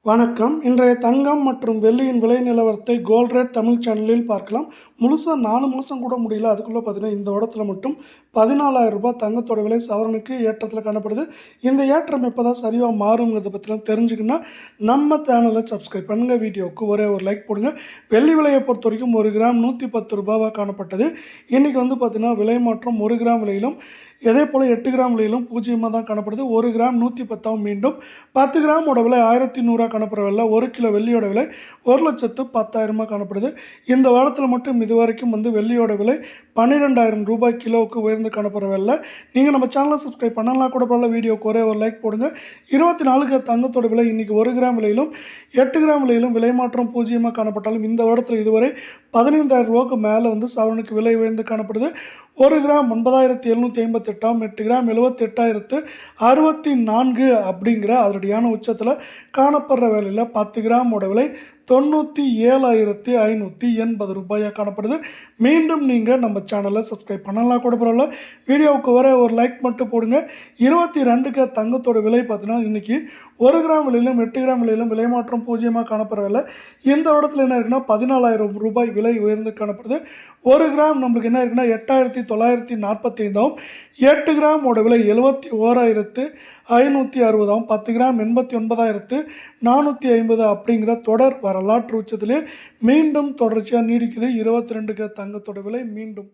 வணக்கம். இன்றைய தங்கம் மற்றும் வெள்ளியின் விலை நிலவரத்தை கோல்ட் ரேட் தமிழ் சேனலில் பார்க்கலாம். முழுசா 4 மாதம் கூட முடியல. அதுக்குள்ளே பார்த்தீங்கன்னா இந்த வருடத்தில் மட்டும் ரூ. 14,000 தங்கத்தோட விலை சவரனுக்கு ஏற்றத்தில் காணப்படுது. இந்த ஏற்றம் எப்போ தான் சரிவாக மாறுங்கிறத பற்றிலாம் தெரிஞ்சுக்கணுன்னா நம்ம சேனலை சப்ஸ்கிரைப் பண்ணுங்கள். வீடியோவுக்கு ஒரே ஒரு லைக் போடுங்க. வெள்ளி விலையை பொறுத்த வரைக்கும் 1 கிராம் ரூ. 110 காணப்பட்டது. இன்றைக்கி பார்த்தீங்கன்னா விலை மாற்றம் 1 கிராம் விலையிலும் இதே போல் 8 கிராம் விலையிலும் பூஜ்ஜியமாக தான் காணப்படுது. 1 கிராம் 110 மீண்டும் 10 கிராமோட விலை 1100 காணப்படுற விலை. 1 கிலோ வெள்ளியோட விலை 1,10,000 காணப்படுது. இந்த வாரத்தில் மட்டும் இதுவரைக்கும் வெள்ளியோட விலை 12,000 ரூபாய் கிலோவுக்கு உயர்ந்து காணப்படுற விலை. நீங்கள் நம்ம சேனலை சப்ஸ்கிரைப் பண்ணலாம் கூட பரவாயில்ல. வீடியோக்கு ஒரே ஒரு லைக் போடுங்க. 24 தங்கத்தோட விலை இன்றைக்கி 1 கிராம் விலையிலும் 8 கிராம் விலையிலும் விலை மாற்றம் பூஜ்ஜியமாக காணப்பட்டாலும் இந்த வருடத்தில் இதுவரை 15,000 ரூபாய்க்கு மேலே சவரனுக்கு விலை உயர்ந்து காணப்படுது. 1 கிராம் 9,758, 8 கிராம் 78,064 அப்படிங்கிற அதனுடையான உச்சத்தில் காணப்படுற வேலையில் 10 கிராமோட விலை 97,580 ரூபாயாக காணப்படுது. மீண்டும் நீங்கள் நம்ம சேனலை சப்ஸ்கிரைப் பண்ணலாம் கூட பரவாயில்ல. வீடியோவுக்கு வர ஒரு லைக் மட்டும் போடுங்க. 22 தங்கத்தோட விலை பார்த்தீங்கன்னா இன்றைக்கி 1 கிராம் விலையிலும் 8 கிராம் விலையிலும் விலை மாற்றம் பூஜ்ஜியமாக காணப்படுற விலை. இந்த இடத்துல என்ன இருக்குன்னா 14,000 ரூபாய் விலை உயர்ந்து காணப்படுது. 1 கிராம் நம்மளுக்கு என்ன இருக்குன்னா 8,945, 8 கிராமோட விலை 71,560, 10 கிராம் 89,450 அப்படிங்கிற தொடர் வரலாற்று உச்சத்திலே மீண்டும் தொடர்ச்சியாக நீடிக்குது. 22 தங்கத்தோட விலை மீண்டும்